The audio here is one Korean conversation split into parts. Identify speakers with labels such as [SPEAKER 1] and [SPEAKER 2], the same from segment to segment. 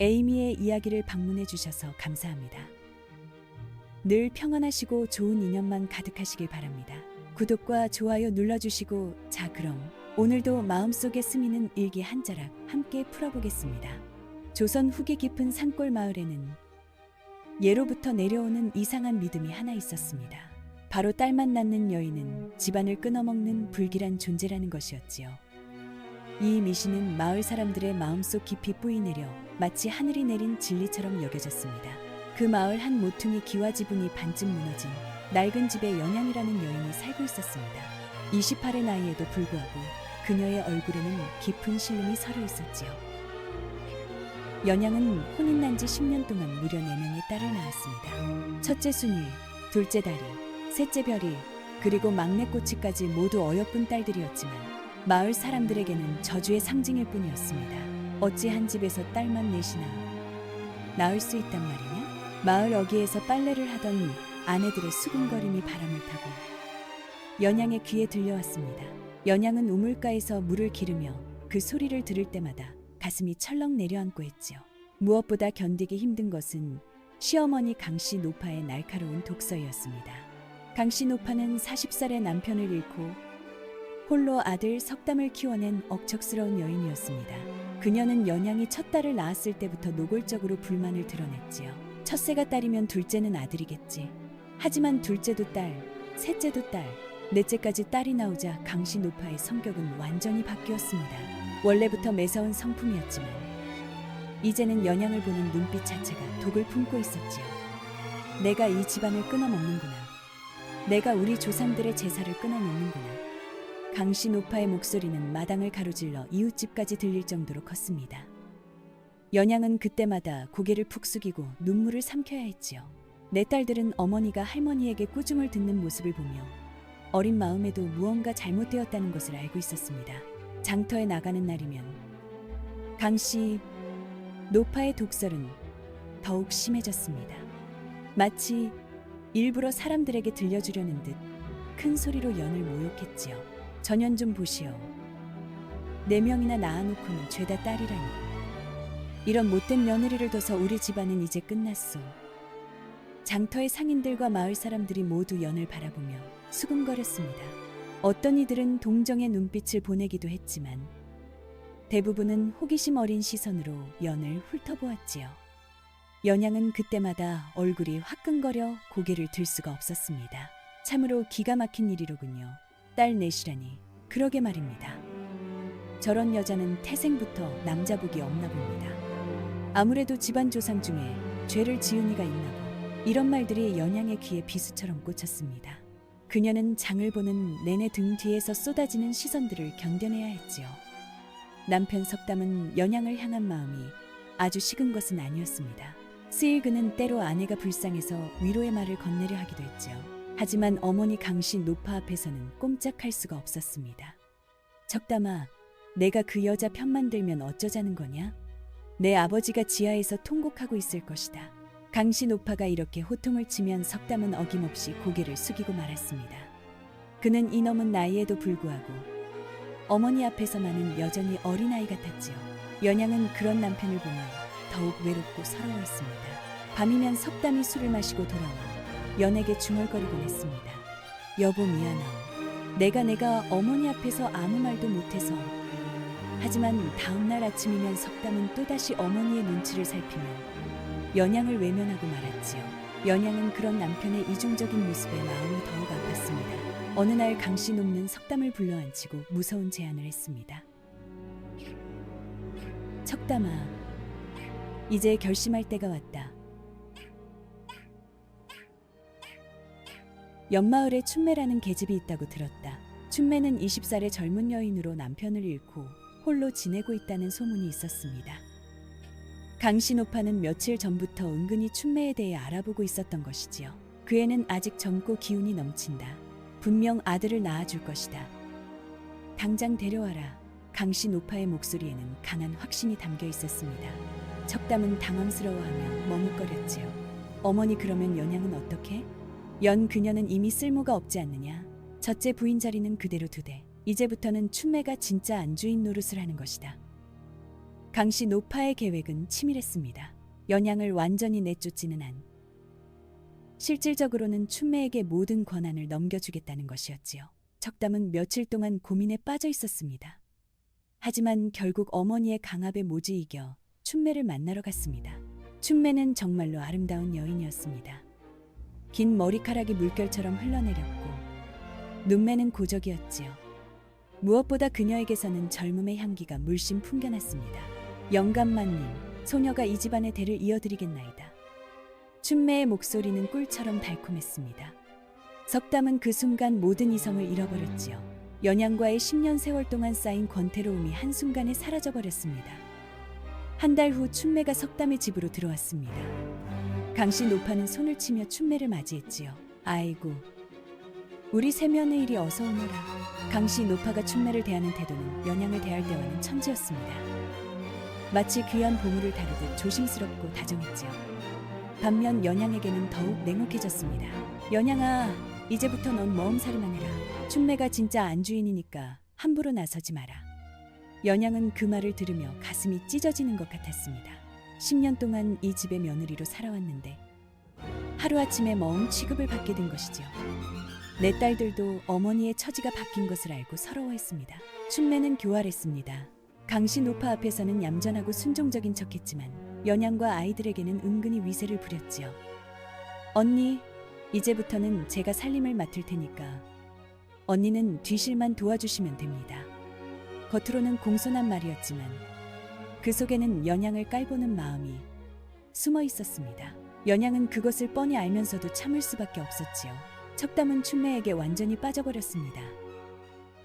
[SPEAKER 1] 에이미의 이야기를 방문해 주셔서 감사합니다. 늘 평안하시고 좋은 인연만 가득하시길 바랍니다. 구독과 좋아요 눌러주시고, 자 그럼 오늘도 마음속에 스미는 일기 한 자락 함께 풀어보겠습니다. 조선 후기 깊은 산골 마을에는 예로부터 내려오는 이상한 믿음이 하나 있었습니다. 바로 딸만 낳는 여인은 집안을 끊어먹는 불길한 존재라는 것이었지요. 이 미신은 마을 사람들의 마음속 깊이 뿌이내려 마치 하늘이 내린 진리처럼 여겨졌습니다. 그 마을 한 모퉁이 기와지붕이 반쯤 무너진 낡은 집에 연양이라는 여인이 살고 있었습니다. 28의 나이에도 불구하고 그녀의 얼굴에는 깊은 신름이 서려 있었지요. 연양은 혼인 난 지 10년 동안 무려 4명의 딸을 낳았습니다. 첫째 순이, 둘째 다리, 셋째 별이, 그리고 막내 꼬치까지 모두 어여쁜 딸들이었지만 마을 사람들에게는 저주의 상징일 뿐이었습니다. 어찌 한 집에서 딸만 넷이나 낳을 수 있단 말이냐? 마을 어귀에서 빨래를 하던 아내들의 수군거림이 바람을 타고 연양의 귀에 들려왔습니다. 연양은 우물가에서 물을 기르며 그 소리를 들을 때마다 가슴이 철렁 내려앉고 했지요. 무엇보다 견디기 힘든 것은 시어머니 강씨 노파의 날카로운 독서였습니다. 강씨 노파는 40살의 남편을 잃고 홀로 아들 석담을 키워낸 억척스러운 여인이었습니다. 그녀는 연양이 첫 딸을 낳았을 때부터 노골적으로 불만을 드러냈지요. 첫째가 딸이면 둘째는 아들이겠지. 하지만 둘째도 딸, 셋째도 딸, 넷째까지 딸이 나오자 강씨 노파의 성격은 완전히 바뀌었습니다. 원래부터 매서운 성품이었지만 이제는 연양을 보는 눈빛 자체가 독을 품고 있었지요. 내가 이 집안을 끊어먹는구나. 내가 우리 조상들의 제사를 끊어놓는구나. 강씨 노파의 목소리는 마당을 가로질러 이웃집까지 들릴 정도로 컸습니다. 연양은 그때마다 고개를 푹 숙이고 눈물을 삼켜야 했지요. 내 딸들은 어머니가 할머니에게 꾸중을 듣는 모습을 보며 어린 마음에도 무언가 잘못되었다는 것을 알고 있었습니다. 장터에 나가는 날이면 강씨 노파의 독설은 더욱 심해졌습니다. 마치 일부러 사람들에게 들려주려는 듯 큰 소리로 연을 모욕했지요. 전연 좀 보시오. 4명이나 낳아놓고는 죄다 딸이라니. 이런 못된 며느리를 둬서 우리 집안은 이제 끝났소. 장터의 상인들과 마을 사람들이 모두 연을 바라보며 수군거렸습니다. 어떤 이들은 동정의 눈빛을 보내기도 했지만 대부분은 호기심 어린 시선으로 연을 훑어보았지요. 연양은 그때마다 얼굴이 화끈거려 고개를 들 수가 없었습니다. 참으로 기가 막힌 일이로군요. 딸 넷이라니. 그러게 말입니다. 저런 여자는 태생부터 남자복이 없나 봅니다. 아무래도 집안 조상 중에 죄를 지은 이가 있나 보. 이런 말들이 연양의 귀에 비수처럼 꽂혔습니다. 그녀는 장을 보는 내내 등 뒤에서 쏟아지는 시선들을 견뎌내야 했지요. 남편 석담은 연양을 향한 마음이 아주 식은 것은 아니었습니다. 쓰일 그는 때로 아내가 불쌍해서 위로의 말을 건네려 하기도 했지요. 하지만 어머니 강씨 노파 앞에서는 꼼짝할 수가 없었습니다. 석담아, 내가 그 여자 편만 들면 어쩌자는 거냐? 내 아버지가 지하에서 통곡하고 있을 것이다. 강씨 노파가 이렇게 호통을 치면 석담은 어김없이 고개를 숙이고 말았습니다. 그는 이 넘은 나이에도 불구하고 어머니 앞에서만은 여전히 어린아이 같았지요. 연양은 그런 남편을 보며 더욱 외롭고 서러워했습니다. 밤이면 석담이 술을 마시고 돌아와 연에게 중얼거리곤 했습니다. 여보 미안하오. 내가 어머니 앞에서 아무 말도 못해서. 하지만 다음날 아침이면 석담은 또다시 어머니의 눈치를 살피며 연양을 외면하고 말았지요. 연양은 그런 남편의 이중적인 모습에 마음이 더욱 아팠습니다. 어느 날 강씨 높는 석담을 불러앉히고 무서운 제안을 했습니다. 석담아, 이제 결심할 때가 왔다. 옆마을에 춘매라는 계집이 있다고 들었다. 춘매는 20살의 젊은 여인으로 남편을 잃고 홀로 지내고 있다는 소문이 있었습니다. 강씨 노파는 며칠 전부터 은근히 춘매에 대해 알아보고 있었던 것이지요. 그 애는 아직 젊고 기운이 넘친다. 분명 아들을 낳아줄 것이다. 당장 데려와라. 강씨 노파의 목소리에는 강한 확신이 담겨 있었습니다. 석담은 당황스러워하며 머뭇거렸지요. 어머니, 그러면 연양은 어떻게? 연 그녀는 이미 쓸모가 없지 않느냐. 첫째 부인 자리는 그대로 두되 이제부터는 춘매가 진짜 안주인 노릇을 하는 것이다. 강씨 노파의 계획은 치밀했습니다. 연양을 완전히 내쫓지는 한 실질적으로는 춘매에게 모든 권한을 넘겨주겠다는 것이었지요. 척담은 며칠 동안 고민에 빠져 있었습니다. 하지만 결국 어머니의 강압에 모두 이겨 춘매를 만나러 갔습니다. 춘매는 정말로 아름다운 여인이었습니다. 긴 머리카락이 물결처럼 흘러내렸고 눈매는 고적이었지요. 무엇보다 그녀에게서는 젊음의 향기가 물씬 풍겨났습니다. 영감마님, 소녀가 이 집안의 대를 이어드리겠나이다. 춘매의 목소리는 꿀처럼 달콤했습니다. 석담은 그 순간 모든 이성을 잃어버렸지요. 연양과의 10년 세월 동안 쌓인 권태로움이 한순간에 사라져버렸습니다. 한 달 후 춘매가 석담의 집으로 들어왔습니다. 강씨 노파는 손을 치며 춘매를 맞이했지요. 아이고, 우리 세며느일이 어서 오너라. 강씨 노파가 춘매를 대하는 태도는 연양을 대할 때와는 천지였습니다. 마치 귀한 보물을 다루듯 조심스럽고 다정했지요. 반면 연양에게는 더욱 냉혹해졌습니다. 연양아, 이제부터 넌 머음살이만 해라. 춘매가 진짜 안주인이니까 함부로 나서지 마라. 연양은 그 말을 들으며 가슴이 찢어지는 것 같았습니다. 10년 동안 이 집의 며느리로 살아왔는데 하루아침에 머음 취급을 받게 된 것이지요. 내 딸들도 어머니의 처지가 바뀐 것을 알고 서러워했습니다. 춘매는 교활했습니다. 강씨 노파 앞에서는 얌전하고 순종적인 척했지만 연양과 아이들에게는 은근히 위세를 부렸지요. 언니, 이제부터는 제가 살림을 맡을 테니까 언니는 뒤실만 도와주시면 됩니다. 겉으로는 공손한 말이었지만 그 속에는 연양을 깔보는 마음이 숨어 있었습니다. 연양은 그것을 뻔히 알면서도 참을 수밖에 없었지요. 척담은 춘매에게 완전히 빠져버렸습니다.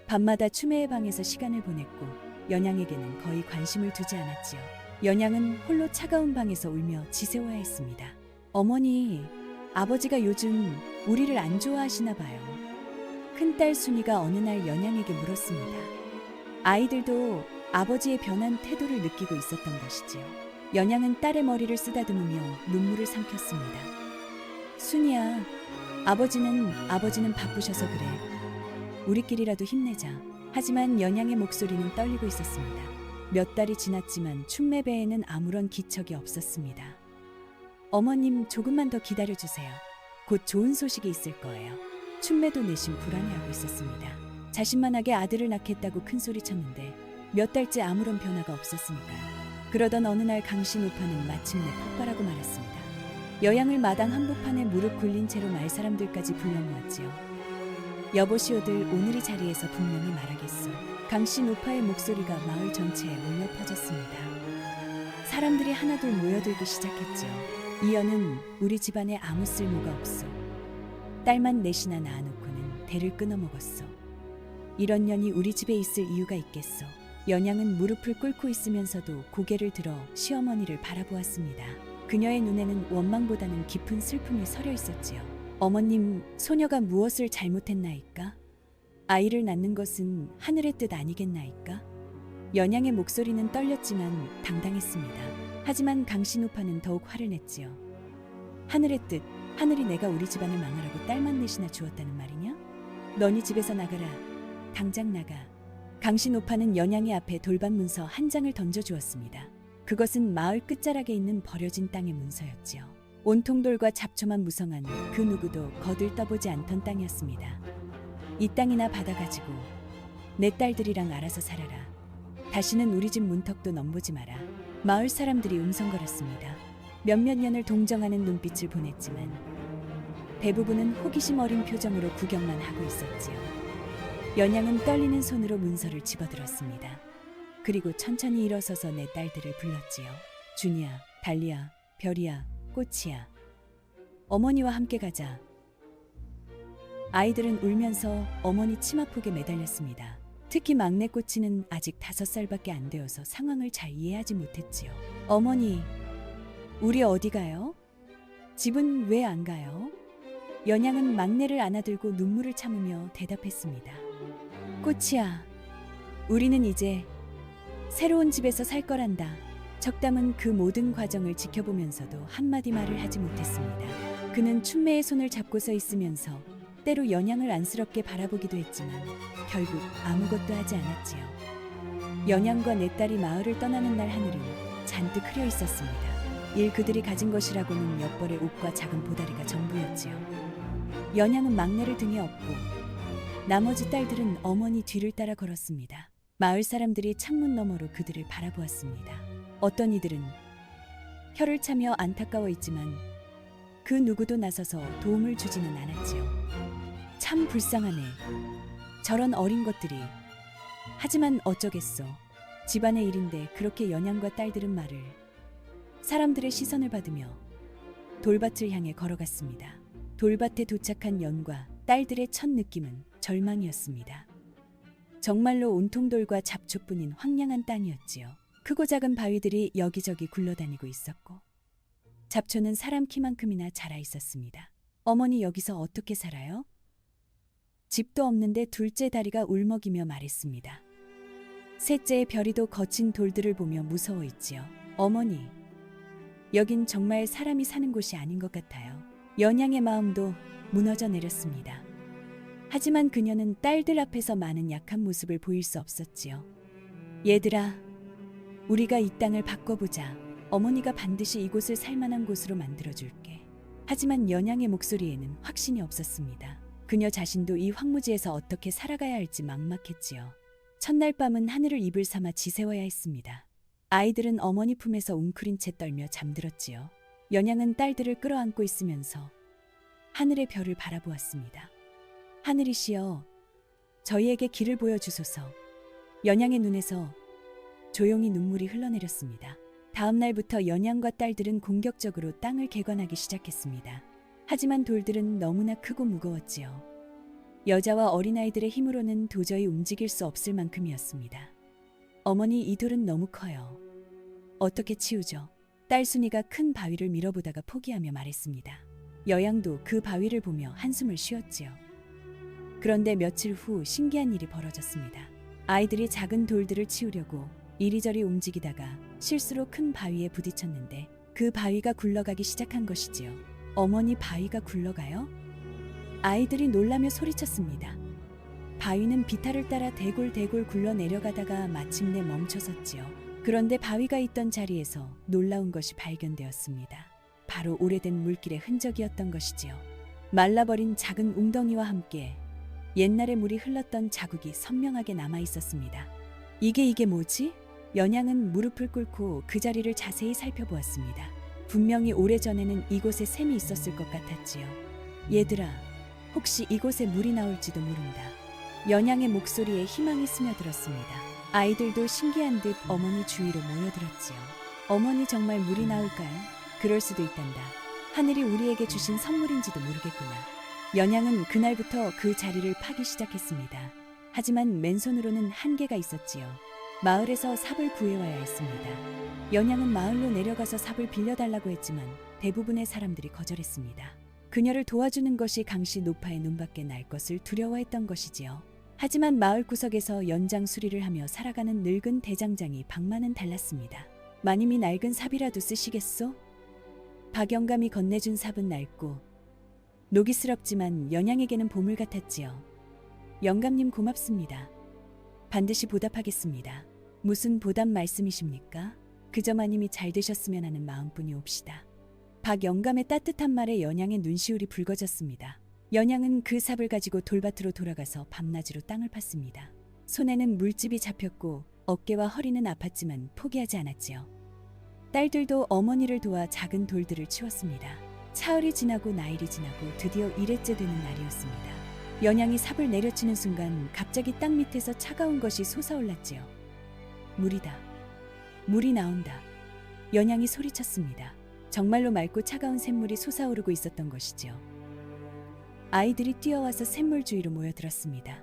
[SPEAKER 1] 밤마다 춘매의 방에서 시간을 보냈고 연양에게는 거의 관심을 두지 않았지요. 연양은 홀로 차가운 방에서 울며 지새워야 했습니다. 어머니, 아버지가 요즘 우리를 안 좋아하시나 봐요. 큰딸 순이가 어느 날 연양에게 물었습니다. 아이들도 아버지의 변한 태도를 느끼고 있었던 것이지요. 연양은 딸의 머리를 쓰다듬으며 눈물을 삼켰습니다. 순이야, 아버지는 바쁘셔서 그래. 우리끼리라도 힘내자. 하지만 연양의 목소리는 떨리고 있었습니다. 몇 달이 지났지만 춘매 배에는 아무런 기척이 없었습니다. 어머님, 조금만 더 기다려주세요. 곧 좋은 소식이 있을 거예요. 춘매도 내심 불안해하고 있었습니다. 자신만하게 아들을 낳겠다고 큰소리쳤는데 몇 달째 아무런 변화가 없었으니까요. 그러던 어느 날 강씨 노파는 마침내 폭발하고 말았습니다. 여양을 마당 한복판에 무릎 꿇린 채로 말 사람들까지 불러 모았지요. 여보시오들, 오늘 이 자리에서 분명히 말하겠소. 강씨 노파의 목소리가 마을 전체에 울려 퍼졌습니다. 사람들이 하나둘 모여들기 시작했지요. 이 여는 우리 집안에 아무 쓸모가 없소. 딸만 넷이나 낳아놓고는 대를 끊어먹었소. 이런 년이 우리 집에 있을 이유가 있겠소. 연양은 무릎을 꿇고 있으면서도 고개를 들어 시어머니를 바라보았습니다. 그녀의 눈에는 원망보다는 깊은 슬픔이 서려 있었지요. 어머님, 소녀가 무엇을 잘못했나이까? 아이를 낳는 것은 하늘의 뜻 아니겠나이까? 연양의 목소리는 떨렸지만 당당했습니다. 하지만 강씨 노파는 더욱 화를 냈지요. 하늘의 뜻, 하늘이 내가 우리 집안을 망하라고 딸만 넷이나 주었다는 말이냐? 너니 집에서 나가라. 당장 나가. 강씨 노파는 연양의 앞에 돌반 문서 한 장을 던져주었습니다. 그것은 마을 끝자락에 있는 버려진 땅의 문서였지요. 온통 돌과 잡초만 무성한 그 누구도 거들떠보지 않던 땅이었습니다. 이 땅이나 받아가지고 내 딸들이랑 알아서 살아라. 다시는 우리 집 문턱도 넘보지 마라. 마을 사람들이 음성거렸습니다. 몇몇 년을 동정하는 눈빛을 보냈지만 대부분은 호기심 어린 표정으로 구경만 하고 있었지요. 연양은 떨리는 손으로 문서를 집어들었습니다. 그리고 천천히 일어서서 내 딸들을 불렀지요. 준이야, 달리야, 별이야, 꽃이야. 어머니와 함께 가자. 아이들은 울면서 어머니 치마폭에 매달렸습니다. 특히 막내 꼬치는 아직 5살밖에 안 되어서 상황을 잘 이해하지 못했지요. 어머니, 우리 어디 가요? 집은 왜 안 가요? 연양은 막내를 안아들고 눈물을 참으며 대답했습니다. 꼬치야, 우리는 이제 새로운 집에서 살 거란다. 척담은 그 모든 과정을 지켜보면서도 한마디 말을 하지 못했습니다. 그는 춘매의 손을 잡고 서 있으면서 때로 연양을 안쓰럽게 바라보기도 했지만 결국 아무것도 하지 않았지요. 연양과 내 딸이 마을을 떠나는 날 하늘은 잔뜩 흐려 있었습니다. 그들이 가진 것이라고는 몇 벌의 옷과 작은 보다리가 전부였지요. 연양은 막내를 등에 업고 나머지 딸들은 어머니 뒤를 따라 걸었습니다. 마을 사람들이 창문 너머로 그들을 바라보았습니다. 어떤 이들은 혀를 차며 안타까워 있지만 그 누구도 나서서 도움을 주지는 않았지요. 참 불쌍하네. 저런 어린 것들이. 하지만 어쩌겠어. 집안의 일인데 그렇게 연양과 딸들은 말을. 사람들의 시선을 받으며 돌밭을 향해 걸어갔습니다. 돌밭에 도착한 연과 딸들의 첫 느낌은 절망이었습니다. 정말로 온통 돌과 잡초뿐인 황량한 땅이었지요. 크고 작은 바위들이 여기저기 굴러다니고 있었고 잡초는 사람 키만큼이나 자라 있었습니다. 어머니 여기서 어떻게 살아요? 집도 없는데 둘째 다리가 울먹이며 말했습니다. 셋째의 별이도 거친 돌들을 보며 무서워 있지요. 어머니, 여긴 정말 사람이 사는 곳이 아닌 것 같아요. 연양의 마음도 무너져 내렸습니다. 하지만 그녀는 딸들 앞에서 많은 약한 모습을 보일 수 없었지요. 얘들아, 우리가 이 땅을 바꿔보자. 어머니가 반드시 이곳을 살만한 곳으로 만들어줄게. 하지만 연양의 목소리에는 확신이 없었습니다. 그녀 자신도 이 황무지에서 어떻게 살아가야 할지 막막했지요. 첫날 밤은 하늘을 이불 삼아 지새워야 했습니다. 아이들은 어머니 품에서 웅크린 채 떨며 잠들었지요. 연양은 딸들을 끌어안고 있으면서 하늘의 별을 바라보았습니다. 하늘이시여, 저희에게 길을 보여주소서. 연양의 눈에서 조용히 눈물이 흘러내렸습니다. 다음 날부터 연양과 딸들은 공격적으로 땅을 개관하기 시작했습니다. 하지만 돌들은 너무나 크고 무거웠지요. 여자와 어린아이들의 힘으로는 도저히 움직일 수 없을 만큼이었습니다. 어머니, 이 돌은 너무 커요. 어떻게 치우죠? 딸 순이가 큰 바위를 밀어보다가 포기하며 말했습니다. 여양도 그 바위를 보며 한숨을 쉬었지요. 그런데 며칠 후 신기한 일이 벌어졌습니다. 아이들이 작은 돌들을 치우려고 이리저리 움직이다가 실수로 큰 바위에 부딪혔는데 그 바위가 굴러가기 시작한 것이지요. 어머니, 바위가 굴러가요? 아이들이 놀라며 소리쳤습니다. 바위는 비탈을 따라 대골대골 굴러 내려가다가 마침내 멈춰섰지요. 그런데 바위가 있던 자리에서 놀라운 것이 발견되었습니다. 바로 오래된 물길의 흔적이었던 것이지요. 말라버린 작은 웅덩이와 함께 옛날에 물이 흘렀던 자국이 선명하게 남아 있었습니다. 이게 뭐지? 연양은 무릎을 꿇고 그 자리를 자세히 살펴보았습니다. 분명히 오래전에는 이곳에 샘이 있었을 것 같았지요. 얘들아, 혹시 이곳에 물이 나올지도 모른다. 연양의 목소리에 희망이 스며들었습니다. 아이들도 신기한 듯 어머니 주위로 모여들었지요. 어머니, 정말 물이 나올까요? 그럴 수도 있단다. 하늘이 우리에게 주신 선물인지도 모르겠구나. 연양은 그날부터 그 자리를 파기 시작했습니다. 하지만 맨손으로는 한계가 있었지요. 마을에서 삽을 구해와야 했습니다. 연양은 마을로 내려가서 삽을 빌려달라고 했지만 대부분의 사람들이 거절했습니다. 그녀를 도와주는 것이 강씨 노파의 눈밖에 날 것을 두려워했던 것이지요. 하지만 마을 구석에서 연장 수리를 하며 살아가는 늙은 대장장이 방만은 달랐습니다. 마님이 낡은 삽이라도 쓰시겠소? 박영감이 건네준 삽은 낡고 노기스럽지만 연양에게는 보물 같았지요. 영감님, 고맙습니다. 반드시 보답하겠습니다. 무슨 보답 말씀이십니까? 그저 마님이 잘 되셨으면 하는 마음뿐이 옵시다. 박영감의 따뜻한 말에 연양의 눈시울이 붉어졌습니다. 연양은 그 삽을 가지고 돌밭으로 돌아가서 밤낮으로 땅을 팠습니다. 손에는 물집이 잡혔고 어깨와 허리는 아팠지만 포기하지 않았지요. 딸들도 어머니를 도와 작은 돌들을 치웠습니다. 사흘이 지나고 나일이 지나고 드디어 1회째 되는 날이었습니다. 연양이 삽을 내려치는 순간 갑자기 땅 밑에서 차가운 것이 솟아올랐지요. 물이다. 물이 나온다. 연양이 소리쳤습니다. 정말로 맑고 차가운 샘물이 솟아오르고 있었던 것이지요. 아이들이 뛰어와서 샘물 주위로 모여들었습니다.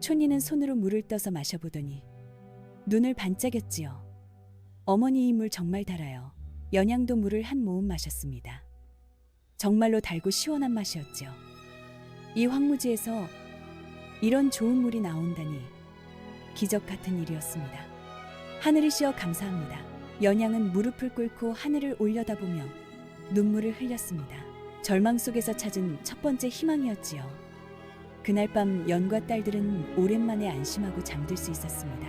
[SPEAKER 1] 촌이는 손으로 물을 떠서 마셔보더니 눈을 반짝였지요. 어머니, 이 물 정말 달아요. 연양도 물을 한 모금 마셨습니다. 정말로 달고 시원한 맛이었지요. 이 황무지에서 이런 좋은 물이 나온다니 기적 같은 일이었습니다. 하늘이시여, 감사합니다. 연양은 무릎을 꿇고 하늘을 올려다보며 눈물을 흘렸습니다. 절망 속에서 찾은 첫 번째 희망이었지요. 그날 밤 연과 딸들은 오랜만에 안심하고 잠들 수 있었습니다.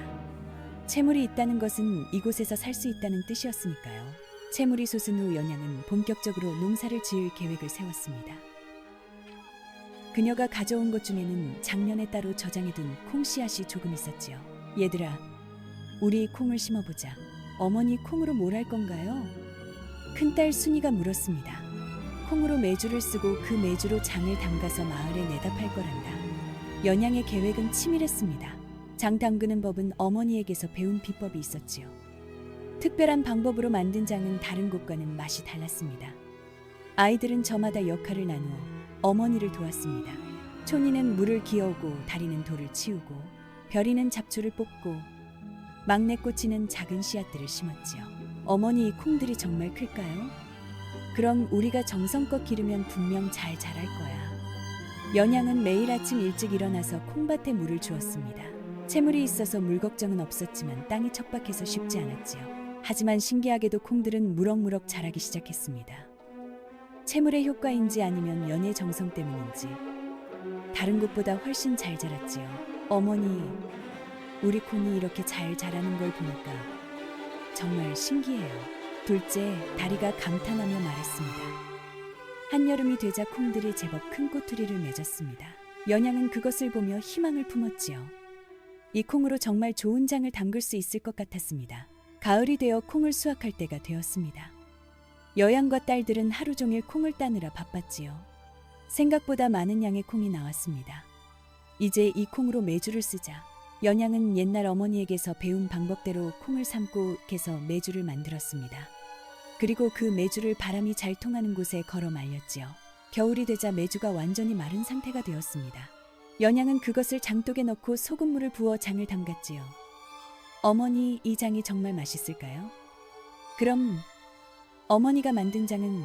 [SPEAKER 1] 채물이 있다는 것은 이곳에서 살 수 있다는 뜻이었으니까요. 채물이 솟은 후 연양은 본격적으로 농사를 지을 계획을 세웠습니다. 그녀가 가져온 것 중에는 작년에 따로 저장해둔 콩 씨앗이 조금 있었지요. 얘들아, 우리 콩을 심어보자. 어머니, 콩으로 뭘 할 건가요? 큰딸 순이가 물었습니다. 콩으로 메주를 쓰고 그 메주로 장을 담가서 마을에 내다 팔 거란다. 연양의 계획은 치밀했습니다. 장 담그는 법은 어머니에게서 배운 비법이 있었지요. 특별한 방법으로 만든 장은 다른 곳과는 맛이 달랐습니다. 아이들은 저마다 역할을 나누어 어머니를 도왔습니다. 촌이는 물을 기어오고 다리는 돌을 치우고 별이는 잡초를 뽑고 막내 꼬치는 작은 씨앗들을 심었지요. 어머니, 이 콩들이 정말 클까요? 그럼 우리가 정성껏 기르면 분명 잘 자랄 거야. 연양은 매일 아침 일찍 일어나서 콩밭에 물을 주었습니다. 채물이 있어서 물 걱정은 없었지만 땅이 척박해서 쉽지 않았지요. 하지만 신기하게도 콩들은 무럭무럭 자라기 시작했습니다. 채물의 효과인지 아니면 연의 정성 때문인지 다른 곳보다 훨씬 잘 자랐지요. 어머니, 우리 콩이 이렇게 잘 자라는 걸 보니까 정말 신기해요. 둘째, 다리가 감탄하며 말했습니다. 한여름이 되자 콩들이 제법 큰 꼬투리를 맺었습니다. 연양은 그것을 보며 희망을 품었지요. 이 콩으로 정말 좋은 장을 담글 수 있을 것 같았습니다. 가을이 되어 콩을 수확할 때가 되었습니다. 여양과 딸들은 하루 종일 콩을 따느라 바빴지요. 생각보다 많은 양의 콩이 나왔습니다. 이제 이 콩으로 메주를 쓰자. 연양은 옛날 어머니에게서 배운 방법대로 콩을 삶고 개서 메주를 만들었습니다. 그리고 그 메주를 바람이 잘 통하는 곳에 걸어 말렸지요. 겨울이 되자 메주가 완전히 마른 상태가 되었습니다. 연양은 그것을 장독에 넣고 소금물을 부어 장을 담갔지요. 어머니, 이 장이 정말 맛있을까요? 그럼 어머니가 만든 장은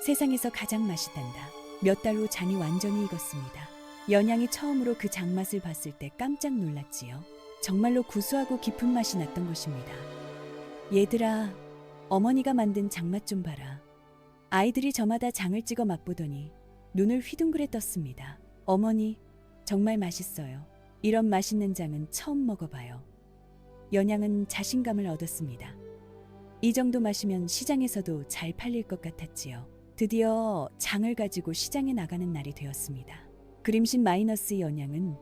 [SPEAKER 1] 세상에서 가장 맛있단다. 몇 달 후 장이 완전히 익었습니다. 연양이 처음으로 그 장맛을 봤을 때 깜짝 놀랐지요. 정말로 구수하고 깊은 맛이 났던 것입니다. 얘들아, 어머니가 만든 장맛 좀 봐라. 아이들이 저마다 장을 찍어 맛보더니 눈을 휘둥그레 떴습니다. 어머니, 정말 맛있어요. 이런 맛있는 장은 처음 먹어봐요. 연양은 자신감을 얻었습니다. 이 정도 마시면 시장에서도 잘 팔릴 것 같았지요. 드디어 장을 가지고 시장에 나가는 날이 되었습니다. 그림신 마이너스 연양은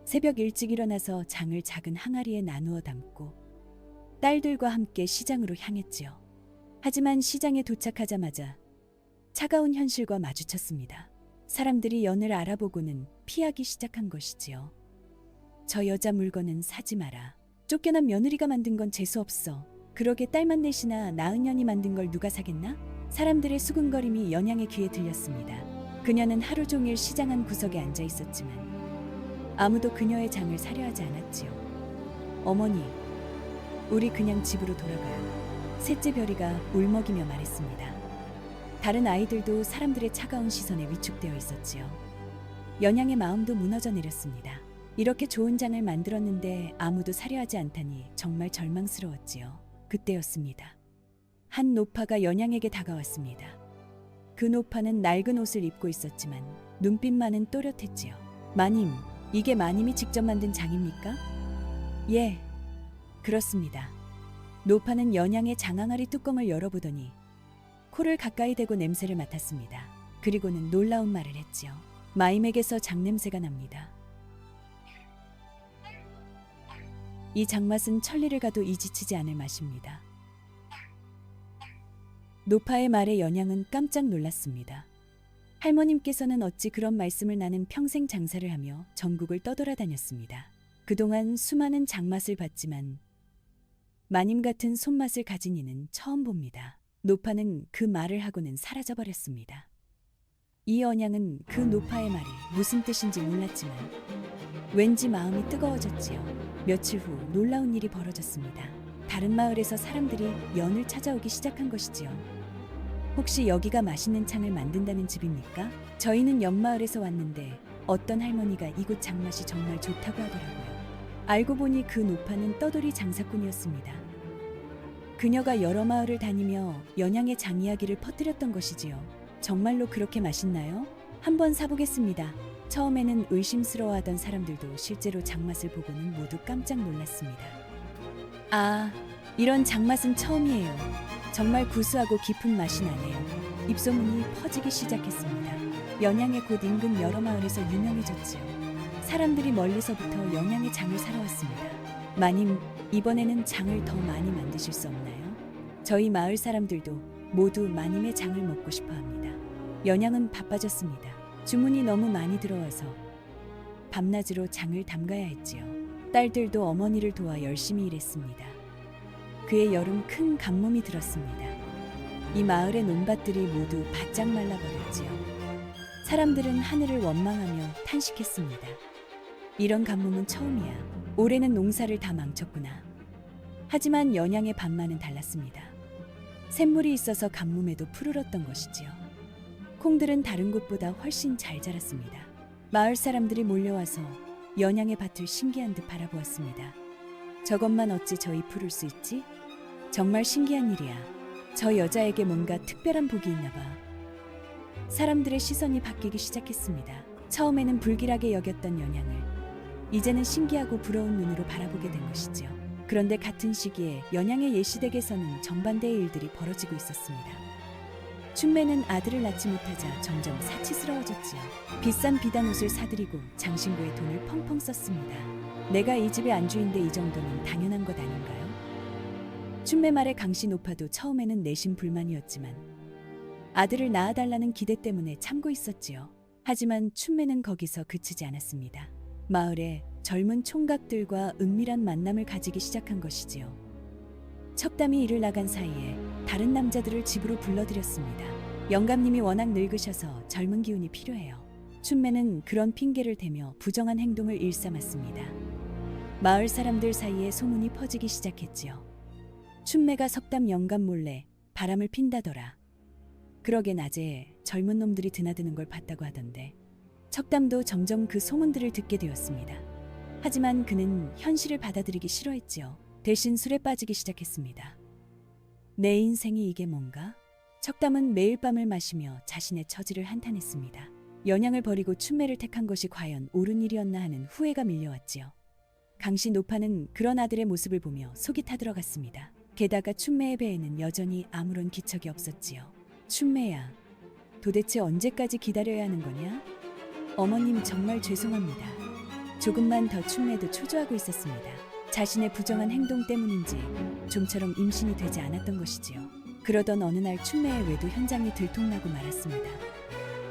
[SPEAKER 1] 새벽 일찍 일어나서 장을 작은 항아리에 나누어 담고 딸들과 함께 시장으로 향했지요. 하지만 시장에 도착하자마자 차가운 현실과 마주쳤습니다. 사람들이 연을 알아보고는 피하기 시작한 것이지요. 저 여자 물건은 사지 마라. 쫓겨난 며느리가 만든 건 재수없어. 그러게 딸만 넷이나 낳은 년이 만든 걸 누가 사겠나? 사람들의 수군거림이 연양의 귀에 들렸습니다. 그녀는 하루 종일 시장 한 구석에 앉아 있었지만 아무도 그녀의 장을 사려 하지 않았지요. 어머니, 우리 그냥 집으로 돌아가요. 셋째 별이가 울먹이며 말했습니다. 다른 아이들도 사람들의 차가운 시선에 위축되어 있었지요. 연양의 마음도 무너져 내렸습니다. 이렇게 좋은 장을 만들었는데 아무도 사려 하지 않다니 정말 절망스러웠지요. 그때였습니다. 한 노파가 연양에게 다가왔습니다. 그 노파는 낡은 옷을 입고 있었지만 눈빛만은 또렷했지요. 마님, 이게 마님이 직접 만든 장입니까? 예, 그렇습니다. 노파는 연양의 장항아리 뚜껑을 열어보더니 코를 가까이 대고 냄새를 맡았습니다. 그리고는 놀라운 말을 했지요. 마임에게서 장냄새가 납니다. 이 장맛은 천리를 가도 이지치지 않을 맛입니다. 노파의 말에 연양은 깜짝 놀랐습니다. 할머님께서는 어찌 그런 말씀을 나는 평생 장사를 하며 전국을 떠돌아다녔습니다. 그동안 수많은 장맛을 봤지만 마님 같은 손맛을 가진 이는 처음 봅니다. 노파는 그 말을 하고는 사라져버렸습니다. 이 언양은 그 노파의 말이 무슨 뜻인지 몰랐지만 왠지 마음이 뜨거워졌지요. 며칠 후 놀라운 일이 벌어졌습니다. 다른 마을에서 사람들이 연을 찾아오기 시작한 것이지요. 혹시 여기가 맛있는 창을 만든다는 집입니까? 저희는 옆마을에서 왔는데 어떤 할머니가 이곳 장맛이 정말 좋다고 하더라고요. 알고 보니 그 노파는 떠돌이 장사꾼이었습니다. 그녀가 여러 마을을 다니며 연양의 장 이야기를 퍼뜨렸던 것이지요. 정말로 그렇게 맛있나요? 한번 사보겠습니다. 처음에는 의심스러워하던 사람들도 실제로 장맛을 보고는 모두 깜짝 놀랐습니다. 아, 이런 장맛은 처음이에요. 정말 구수하고 깊은 맛이 나네요. 입소문이 퍼지기 시작했습니다. 연양의 곧 인근 여러 마을에서 유명해졌지요. 사람들이 멀리서부터 연양의 장을 사러 왔습니다. 마님, 이번에는 장을 더 많이 만드실 수 없나요? 저희 마을 사람들도 모두 마님의 장을 먹고 싶어 합니다. 연양은 바빠졌습니다. 주문이 너무 많이 들어와서 밤낮으로 장을 담가야 했지요. 딸들도 어머니를 도와 열심히 일했습니다. 그해 여름 큰 가뭄이 들었습니다. 이 마을의 논밭들이 모두 바짝 말라버렸지요. 사람들은 하늘을 원망하며 탄식했습니다. 이런 가뭄은 처음이야. 올해는 농사를 다 망쳤구나. 하지만 연양의 밤만은 달랐습니다. 샘물이 있어서 가뭄에도 푸르렀던 것이지요. 콩들은 다른 곳보다 훨씬 잘 자랐습니다. 마을 사람들이 몰려와서 연양의 밭을 신기한 듯 바라보았습니다. 저것만 어찌 저희 푸를 수 있지? 정말 신기한 일이야. 저 여자에게 뭔가 특별한 복이 있나 봐. 사람들의 시선이 바뀌기 시작했습니다. 처음에는 불길하게 여겼던 연양을 이제는 신기하고 부러운 눈으로 바라보게 된 것이지요. 그런데 같은 시기에 연양의 예시댁에서는 정반대의 일들이 벌어지고 있었습니다. 춘매는 아들을 낳지 못하자 점점 사치스러워졌지요. 비싼 비단 옷을 사들이고 장신구에 돈을 펑펑 썼습니다. 내가 이 집의 안주인데 이 정도는 당연한 것 아닌가요? 춘매 말에 강씨 노파도 처음에는 내심 불만이었지만 아들을 낳아달라는 기대 때문에 참고 있었지요. 하지만 춘매는 거기서 그치지 않았습니다. 마을에 젊은 총각들과 은밀한 만남을 가지기 시작한 것이지요. 척담이 일을 나간 사이에 다른 남자들을 집으로 불러들였습니다. 영감님이 워낙 늙으셔서 젊은 기운이 필요해요. 춘매는 그런 핑계를 대며 부정한 행동을 일삼았습니다. 마을 사람들 사이에 소문이 퍼지기 시작했지요. 춘매가 석담 영감 몰래 바람을 핀다더라. 그러게 낮에 젊은 놈들이 드나드는 걸 봤다고 하던데 척담도 점점 그 소문들을 듣게 되었습니다. 하지만 그는 현실을 받아들이기 싫어했지요. 대신 술에 빠지기 시작했습니다. 내 인생이 이게 뭔가? 척담은 매일 밤을 마시며 자신의 처지를 한탄했습니다. 연양을 버리고 춘매를 택한 것이 과연 옳은 일이었나 하는 후회가 밀려왔지요. 강씨 노파는 그런 아들의 모습을 보며 속이 타들어갔습니다. 게다가 춘매의 배에는 여전히 아무런 기척이 없었지요. 춘매야, 도대체 언제까지 기다려야 하는 거냐? 어머님 정말 죄송합니다. 조금만 더 춘매도 초조하고 있었습니다. 자신의 부정한 행동 때문인지 좀처럼 임신이 되지 않았던 것이지요. 그러던 어느 날 춘매의 외도 현장이 들통나고 말았습니다.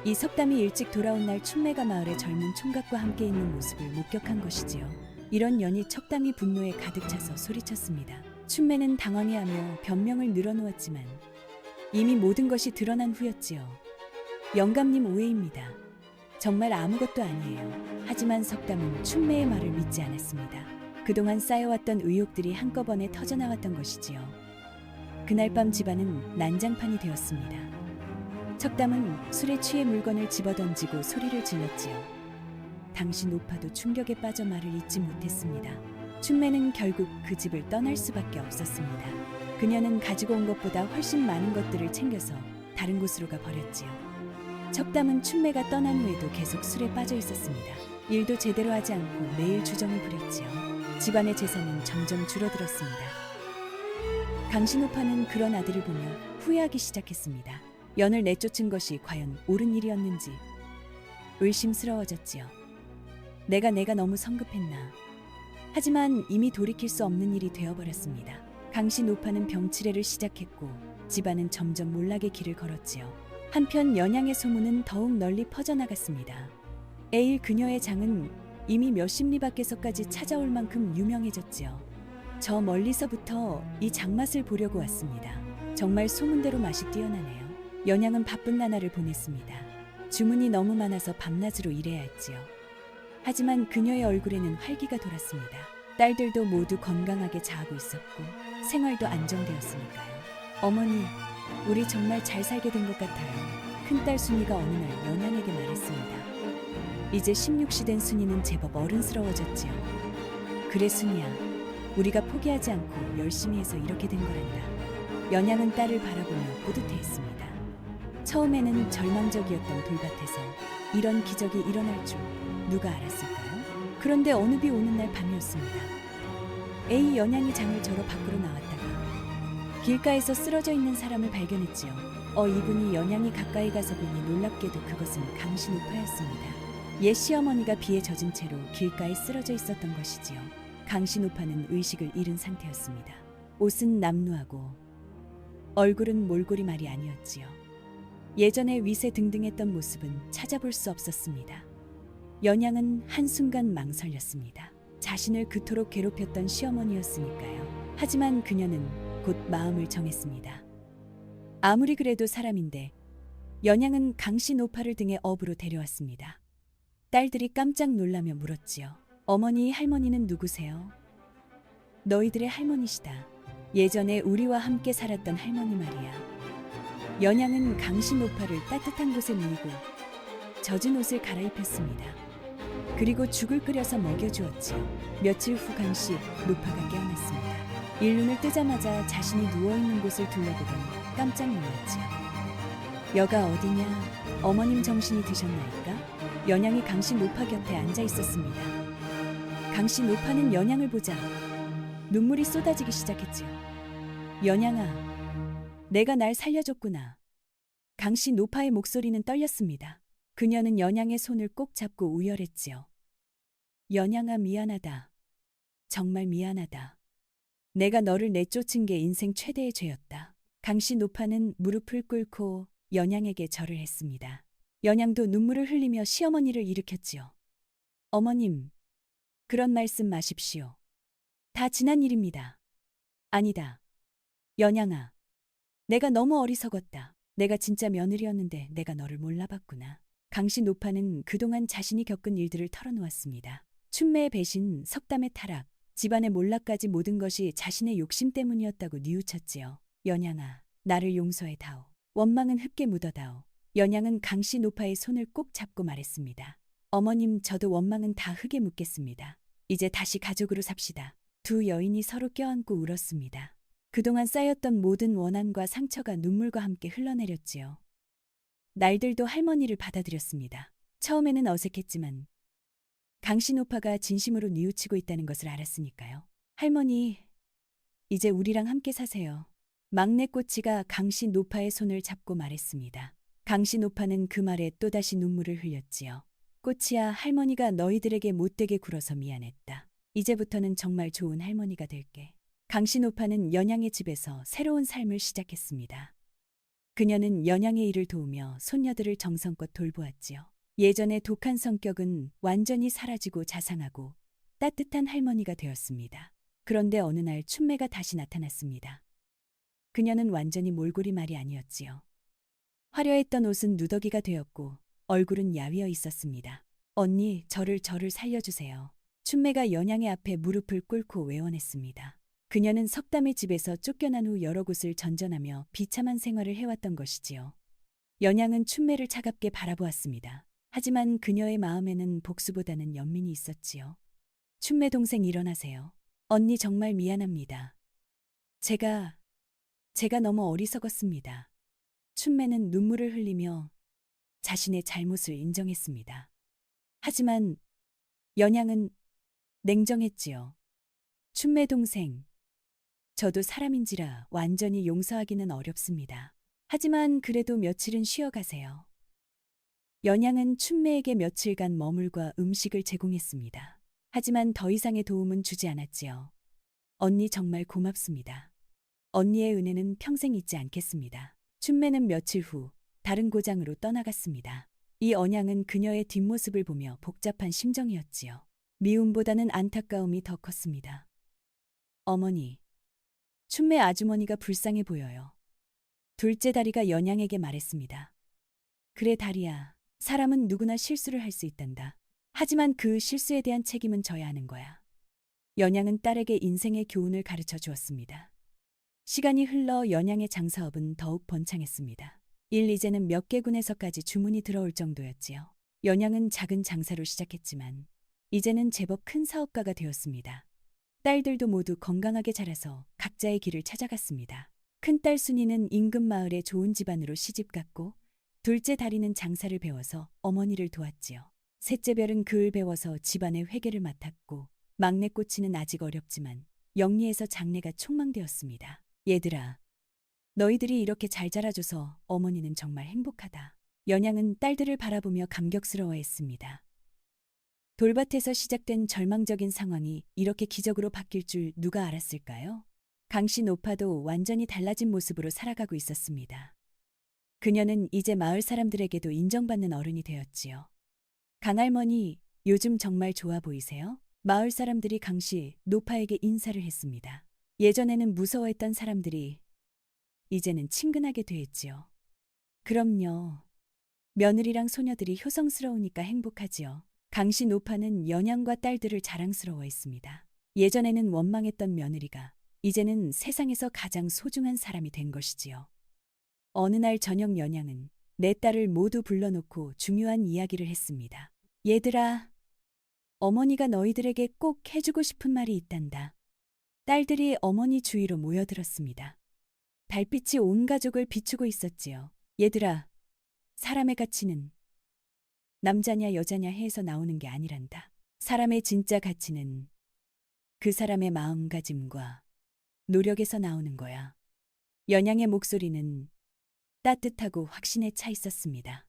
[SPEAKER 1] 이 석담이 일찍 돌아온 날 춘매가 마을의 젊은 총각과 함께 있는 모습을 목격한 것이지요. 이런 연이 척담이 분노에 가득 차서 소리쳤습니다. 춘매는 당황해하며 변명을 늘어놓았지만 이미 모든 것이 드러난 후였지요. 영감님 오해입니다. 정말 아무것도 아니에요. 하지만 석담은 춘매의 말을 믿지 않았습니다. 그동안 쌓여왔던 의혹들이 한꺼번에 터져나왔던 것이지요. 그날 밤 집안은 난장판이 되었습니다. 척담은 술에 취해 물건을 집어던지고 소리를 질렀지요. 당시 노파도 충격에 빠져 말을 잇지 못했습니다. 춘매는 결국 그 집을 떠날 수밖에 없었습니다. 그녀는 가지고 온 것보다 훨씬 많은 것들을 챙겨서 다른 곳으로 가 버렸지요. 척담은 춘매가 떠난 후에도 계속 술에 빠져 있었습니다. 일도 제대로 하지 않고 매일 주정을 부렸지요. 집안의 재산은 점점 줄어들었습니다. 강신호파는 그런 아들을 보며 후회하기 시작했습니다. 연을 내쫓은 것이 과연 옳은 일이었는지 의심스러워졌지요. 내가 너무 성급했나. 하지만 이미 돌이킬 수 없는 일이 되어버렸습니다. 강신호파는 병치레를 시작했고 집안은 점점 몰락의 길을 걸었지요. 한편 연양의 소문은 더욱 널리 퍼져나갔습니다. 에일 그녀의 장은 이미 몇십 리 밖에서까지 찾아올 만큼 유명해졌지요. 저 멀리서부터 이 장맛을 보려고 왔습니다. 정말 소문대로 맛이 뛰어나네요. 연양은 바쁜 나날을 보냈습니다. 주문이 너무 많아서 밤낮으로 일해야 했지요. 하지만 그녀의 얼굴에는 활기가 돌았습니다. 딸들도 모두 건강하게 자라고 있었고 생활도 안정되었으니까요. 어머니, 우리 정말 잘 살게 된 것 같아요. 큰딸 순이가 어느 날 연양에게 말했습니다. 이제 16시 된 순이는 제법 어른스러워졌지요. 그래 순이야, 우리가 포기하지 않고 열심히 해서 이렇게 된 거란다. 연양은 딸을 바라보며 뿌듯해했습니다. 처음에는 절망적이었던 돌밭에서 이런 기적이 일어날 줄 누가 알았을까요? 그런데 어느 비 오는 날 밤이었습니다. A 연양이 장을 절어 밖으로 나왔다가 길가에서 쓰러져 있는 사람을 발견했지요. 이분이 연양이 가까이 가서 보니 놀랍게도 그것은 강신오파였습니다. 옛 시어머니가 비에 젖은 채로 길가에 쓰러져 있었던 것이지요. 강신오파는 의식을 잃은 상태였습니다. 옷은 남루하고 얼굴은 몰골이 말이 아니었지요. 예전에 위세등등했던 모습은 찾아볼 수 없었습니다. 연양은 한순간 망설였습니다. 자신을 그토록 괴롭혔던 시어머니였으니까요. 하지만 그녀는 곧 마음을 정했습니다. 아무리 그래도 사람인데 연양은 강신오파를 등에 업으로 데려왔습니다. 딸들이 깜짝 놀라며 물었지요. 어머니, 할머니는 누구세요? 너희들의 할머니시다. 예전에 우리와 함께 살았던 할머니 말이야. 연양은 강신오파를 따뜻한 곳에 누이고 젖은 옷을 갈아입혔습니다. 그리고 죽을 끓여서 먹여주었지요. 며칠 후 강씨 노파가 깨어났습니다. 일눈을 뜨자마자 자신이 누워있는 곳을 둘러보더니 깜짝 놀랐지요. 여가 어디냐? 어머님 정신이 드셨나이까? 연양이 강씨 노파 곁에 앉아 있었습니다. 강씨 노파는 연양을 보자 눈물이 쏟아지기 시작했지요. 연양아, 내가 날 살려줬구나. 강씨 노파의 목소리는 떨렸습니다. 그녀는 연양의 손을 꼭 잡고 우열했지요. 연양아, 미안하다. 정말 미안하다. 내가 너를 내쫓은 게 인생 최대의 죄였다. 강씨 노파는 무릎을 꿇고 연양에게 절을 했습니다. 연양도 눈물을 흘리며 시어머니를 일으켰지요. 어머님, 그런 말씀 마십시오. 다 지난 일입니다. 아니다. 연양아, 내가 너무 어리석었다. 내가 진짜 며느리였는데 내가 너를 몰라봤구나. 강씨 노파는 그동안 자신이 겪은 일들을 털어놓았습니다. 춘매의 배신, 석담의 타락, 집안의 몰락까지 모든 것이 자신의 욕심 때문이었다고 뉘우쳤지요. 연양아, 나를 용서해다오. 원망은 흙게 묻어다오. 연양은 강씨 노파의 손을 꼭 잡고 말했습니다. 어머님, 저도 원망은 다 흙에 묻겠습니다. 이제 다시 가족으로 삽시다. 두 여인이 서로 껴안고 울었습니다. 그동안 쌓였던 모든 원한과 상처가 눈물과 함께 흘러내렸지요. 날들도 할머니를 받아들였습니다. 처음에는 어색했지만 강신오파가 진심으로 뉘우치고 있다는 것을 알았으니까요. 할머니, 이제 우리랑 함께 사세요. 막내 꼬치가 강신오파의 손을 잡고 말했습니다. 강신오파는 그 말에 또다시 눈물을 흘렸지요. 꼬치야, 할머니가 너희들에게 못되게 굴어서 미안했다. 이제부터는 정말 좋은 할머니가 될게. 강신오파는 연양의 집에서 새로운 삶을 시작했습니다. 그녀는 연양의 일을 도우며 손녀들을 정성껏 돌보았지요. 예전의 독한 성격은 완전히 사라지고 자상하고 따뜻한 할머니가 되었습니다. 그런데 어느 날 춘매가 다시 나타났습니다. 그녀는 완전히 몰골이 말이 아니었지요. 화려했던 옷은 누더기가 되었고 얼굴은 야위어 있었습니다. 언니, 저를 살려주세요. 춘매가 연양의 앞에 무릎을 꿇고 외원했습니다. 그녀는 석담의 집에서 쫓겨난 후 여러 곳을 전전하며 비참한 생활을 해왔던 것이지요. 연양은 춘매를 차갑게 바라보았습니다. 하지만 그녀의 마음에는 복수보다는 연민이 있었지요. 춘매 동생, 일어나세요. 언니, 정말 미안합니다. 제가 너무 어리석었습니다. 춘매는 눈물을 흘리며 자신의 잘못을 인정했습니다. 하지만 연양은 냉정했지요. 춘매 동생, 저도 사람인지라 완전히 용서하기는 어렵습니다. 하지만 그래도 며칠은 쉬어가세요. 연양은 춘매에게 며칠간 머물과 음식을 제공했습니다. 하지만 더 이상의 도움은 주지 않았지요. 언니, 정말 고맙습니다. 언니의 은혜는 평생 잊지 않겠습니다. 춘매는 며칠 후 다른 고장으로 떠나갔습니다. 이 언양은 그녀의 뒷모습을 보며 복잡한 심정이었지요. 미움보다는 안타까움이 더 컸습니다. 어머니, 춘매 아주머니가 불쌍해 보여요. 둘째 다리가 연양에게 말했습니다. 그래, 다리야. 사람은 누구나 실수를 할 수 있단다. 하지만 그 실수에 대한 책임은 져야 하는 거야. 연양은 딸에게 인생의 교훈을 가르쳐 주었습니다. 시간이 흘러 연양의 장사업은 더욱 번창했습니다. 이제는 몇 개군에서까지 주문이 들어올 정도였지요. 연양은 작은 장사로 시작했지만 이제는 제법 큰 사업가가 되었습니다. 딸들도 모두 건강하게 자라서 각자의 길을 찾아갔습니다. 큰딸 순이는 인근 마을의 좋은 집안으로 시집갔고 둘째 다리는 장사를 배워서 어머니를 도왔지요. 셋째 별은 글을 배워서 집안의 회계를 맡았고 막내 꼬치는 아직 어렵지만 영리에서 장래가 촉망되었습니다. 얘들아, 너희들이 이렇게 잘 자라줘서 어머니는 정말 행복하다. 연양은 딸들을 바라보며 감격스러워했습니다. 돌밭에서 시작된 절망적인 상황이 이렇게 기적으로 바뀔 줄 누가 알았을까요? 강씨 노파도 완전히 달라진 모습으로 살아가고 있었습니다. 그녀는 이제 마을 사람들에게도 인정받는 어른이 되었지요. 강할머니, 요즘 정말 좋아 보이세요? 마을 사람들이 강씨 노파에게 인사를 했습니다. 예전에는 무서워했던 사람들이 이제는 친근하게 대했지요. 그럼요. 며느리랑 소녀들이 효성스러우니까 행복하지요. 강씨 노파는 연양과 딸들을 자랑스러워했습니다. 예전에는 원망했던 며느리가 이제는 세상에서 가장 소중한 사람이 된 것이지요. 어느 날 저녁 연양은 네 딸을 모두 불러놓고 중요한 이야기를 했습니다. 얘들아, 어머니가 너희들에게 꼭 해주고 싶은 말이 있단다. 딸들이 어머니 주위로 모여들었습니다. 달빛이 온 가족을 비추고 있었지요. 얘들아, 사람의 가치는 남자냐 여자냐 해서 나오는 게 아니란다. 사람의 진짜 가치는 그 사람의 마음가짐과 노력에서 나오는 거야. 연양의 목소리는 따뜻하고 확신에 차 있었습니다.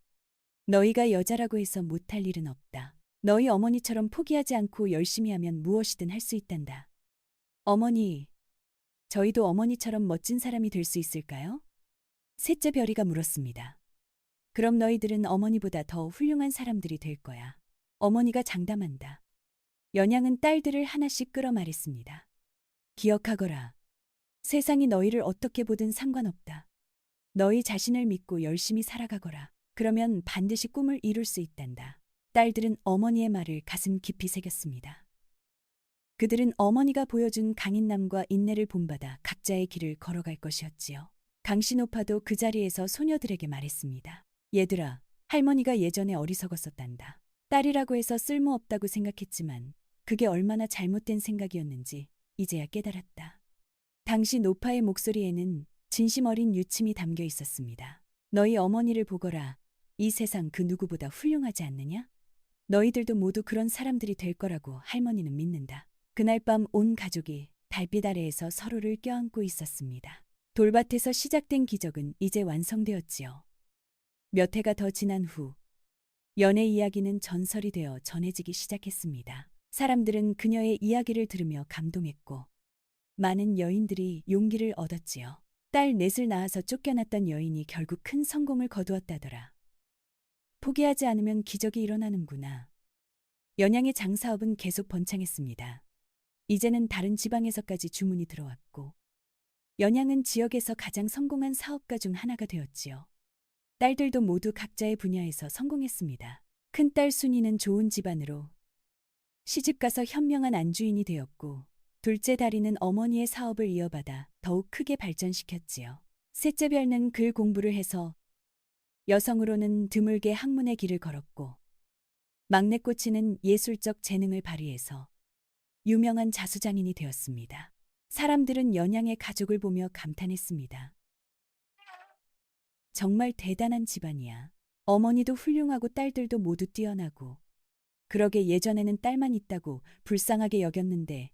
[SPEAKER 1] 너희가 여자라고 해서 못할 일은 없다. 너희 어머니처럼 포기하지 않고 열심히 하면 무엇이든 할 수 있단다. 어머니, 저희도 어머니처럼 멋진 사람이 될 수 있을까요? 셋째 별이가 물었습니다. 그럼 너희들은 어머니보다 더 훌륭한 사람들이 될 거야. 어머니가 장담한다. 연양은 딸들을 하나씩 끌어 말했습니다. 기억하거라. 세상이 너희를 어떻게 보든 상관없다. 너희 자신을 믿고 열심히 살아가거라. 그러면 반드시 꿈을 이룰 수 있단다. 딸들은 어머니의 말을 가슴 깊이 새겼습니다. 그들은 어머니가 보여준 강인남과 인내를 본받아 각자의 길을 걸어갈 것이었지요. 강신오파도 그 자리에서 소녀들에게 말했습니다. 얘들아, 할머니가 예전에 어리석었었단다. 딸이라고 해서 쓸모없다고 생각했지만 그게 얼마나 잘못된 생각이었는지 이제야 깨달았다. 당시 노파의 목소리에는 진심 어린 유침이 담겨 있었습니다. 너희 어머니를 보거라. 이 세상 그 누구보다 훌륭하지 않느냐? 너희들도 모두 그런 사람들이 될 거라고 할머니는 믿는다. 그날 밤 온 가족이 달빛 아래에서 서로를 껴안고 있었습니다. 돌밭에서 시작된 기적은 이제 완성되었지요. 몇 해가 더 지난 후 연애 이야기는 전설이 되어 전해지기 시작했습니다. 사람들은 그녀의 이야기를 들으며 감동했고 많은 여인들이 용기를 얻었지요. 딸 넷을 낳아서 쫓겨났던 여인이 결국 큰 성공을 거두었다더라. 포기하지 않으면 기적이 일어나는구나. 연양의 장사업은 계속 번창했습니다. 이제는 다른 지방에서까지 주문이 들어왔고 연양은 지역에서 가장 성공한 사업가 중 하나가 되었지요. 딸들도 모두 각자의 분야에서 성공했습니다. 큰딸 순이는 좋은 집안으로 시집가서 현명한 안주인이 되었고 둘째 다리는 어머니의 사업을 이어받아 더욱 크게 발전시켰지요. 셋째 별는 글 공부를 해서 여성으로는 드물게 학문의 길을 걸었고 막내 꼬치는 예술적 재능을 발휘해서 유명한 자수장인이 되었습니다. 사람들은 연양의 가족을 보며 감탄했습니다. 정말 대단한 집안이야. 어머니도 훌륭하고 딸들도 모두 뛰어나고 그러게 예전에는 딸만 있다고 불쌍하게 여겼는데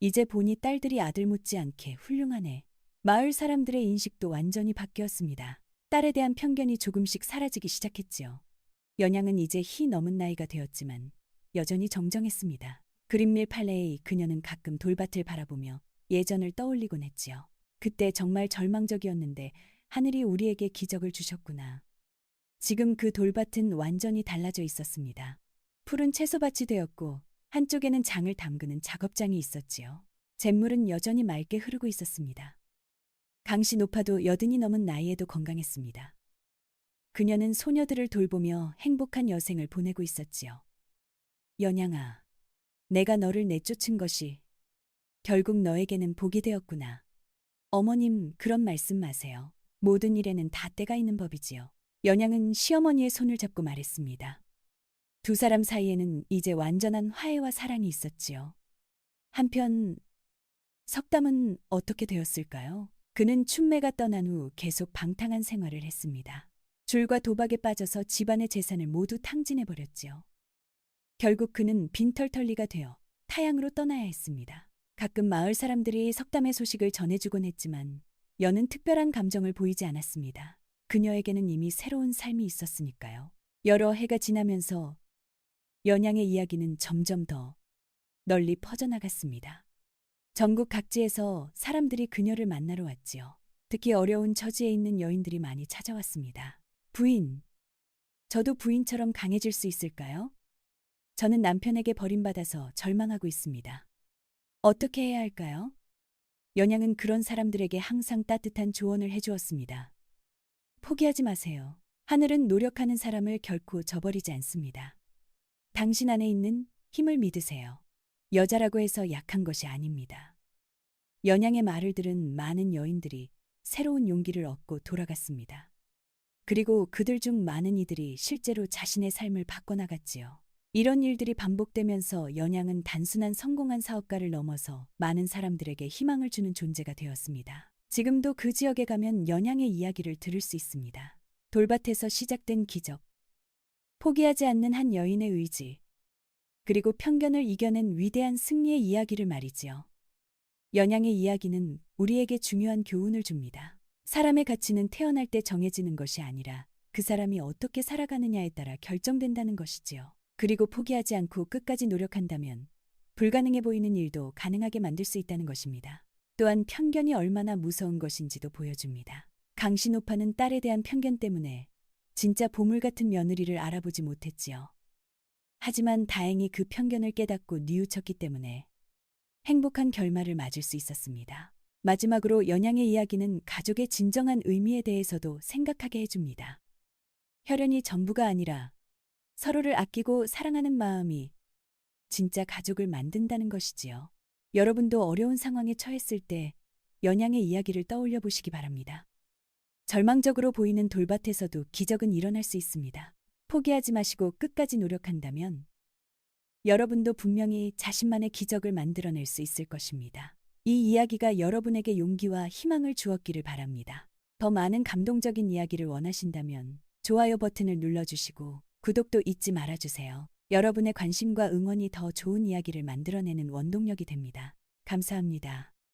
[SPEAKER 1] 이제 보니 딸들이 아들 못지않게 훌륭하네. 마을 사람들의 인식도 완전히 바뀌었습니다. 딸에 대한 편견이 조금씩 사라지기 시작했지요. 연양은 이제 희 넘은 나이가 되었지만 여전히 정정했습니다. 그린밀 팔레의 그녀는 가끔 돌밭을 바라보며 예전을 떠올리곤 했지요. 그때 정말 절망적이었는데 하늘이 우리에게 기적을 주셨구나. 지금 그 돌밭은 완전히 달라져 있었습니다. 푸른 채소밭이 되었고 한쪽에는 장을 담그는 작업장이 있었지요. 잿물은 여전히 맑게 흐르고 있었습니다. 강씨 노파도 80이 넘은 나이에도 건강했습니다. 그녀는 소녀들을 돌보며 행복한 여생을 보내고 있었지요. 연양아, 내가 너를 내쫓은 것이 결국 너에게는 복이 되었구나. 어머님, 그런 말씀 마세요. 모든 일에는 다 때가 있는 법이지요. 연양은 시어머니의 손을 잡고 말했습니다. 두 사람 사이에는 이제 완전한 화해와 사랑이 있었지요. 한편 석담은 어떻게 되었을까요? 그는 춘매가 떠난 후 계속 방탕한 생활을 했습니다. 줄과 도박에 빠져서 집안의 재산을 모두 탕진해버렸지요. 결국 그는 빈털털리가 되어 타향으로 떠나야 했습니다. 가끔 마을 사람들이 석담의 소식을 전해주곤 했지만 연은 특별한 감정을 보이지 않았습니다. 그녀에게는 이미 새로운 삶이 있었으니까요. 여러 해가 지나면서 연양의 이야기는 점점 더 널리 퍼져나갔습니다. 전국 각지에서 사람들이 그녀를 만나러 왔지요. 특히 어려운 처지에 있는 여인들이 많이 찾아왔습니다. 부인, 저도 부인처럼 강해질 수 있을까요? 저는 남편에게 버림받아서 절망하고 있습니다. 어떻게 해야 할까요? 연양은 그런 사람들에게 항상 따뜻한 조언을 해주었습니다. 포기하지 마세요. 하늘은 노력하는 사람을 결코 저버리지 않습니다. 당신 안에 있는 힘을 믿으세요. 여자라고 해서 약한 것이 아닙니다. 연양의 말을 들은 많은 여인들이 새로운 용기를 얻고 돌아갔습니다. 그리고 그들 중 많은 이들이 실제로 자신의 삶을 바꿔나갔지요. 이런 일들이 반복되면서 연양은 단순한 성공한 사업가를 넘어서 많은 사람들에게 희망을 주는 존재가 되었습니다. 지금도 그 지역에 가면 연양의 이야기를 들을 수 있습니다. 돌밭에서 시작된 기적, 포기하지 않는 한 여인의 의지, 그리고 편견을 이겨낸 위대한 승리의 이야기를 말이지요. 연양의 이야기는 우리에게 중요한 교훈을 줍니다. 사람의 가치는 태어날 때 정해지는 것이 아니라 그 사람이 어떻게 살아가느냐에 따라 결정된다는 것이지요. 그리고 포기하지 않고 끝까지 노력한다면 불가능해 보이는 일도 가능하게 만들 수 있다는 것입니다. 또한 편견이 얼마나 무서운 것인지도 보여줍니다. 강신호파는 딸에 대한 편견 때문에 진짜 보물 같은 며느리를 알아보지 못했지요. 하지만 다행히 그 편견을 깨닫고 뉘우쳤기 때문에 행복한 결말을 맞을 수 있었습니다. 마지막으로 연양의 이야기는 가족의 진정한 의미에 대해서도 생각하게 해줍니다. 혈연이 전부가 아니라 서로를 아끼고 사랑하는 마음이 진짜 가족을 만든다는 것이지요. 여러분도 어려운 상황에 처했을 때 연양의 이야기를 떠올려 보시기 바랍니다. 절망적으로 보이는 돌밭에서도 기적은 일어날 수 있습니다. 포기하지 마시고 끝까지 노력한다면 여러분도 분명히 자신만의 기적을 만들어낼 수 있을 것입니다. 이 이야기가 여러분에게 용기와 희망을 주었기를 바랍니다. 더 많은 감동적인 이야기를 원하신다면 좋아요 버튼을 눌러주시고 구독도 잊지 말아주세요. 여러분의 관심과 응원이 더 좋은 이야기를 만들어내는 원동력이 됩니다. 감사합니다.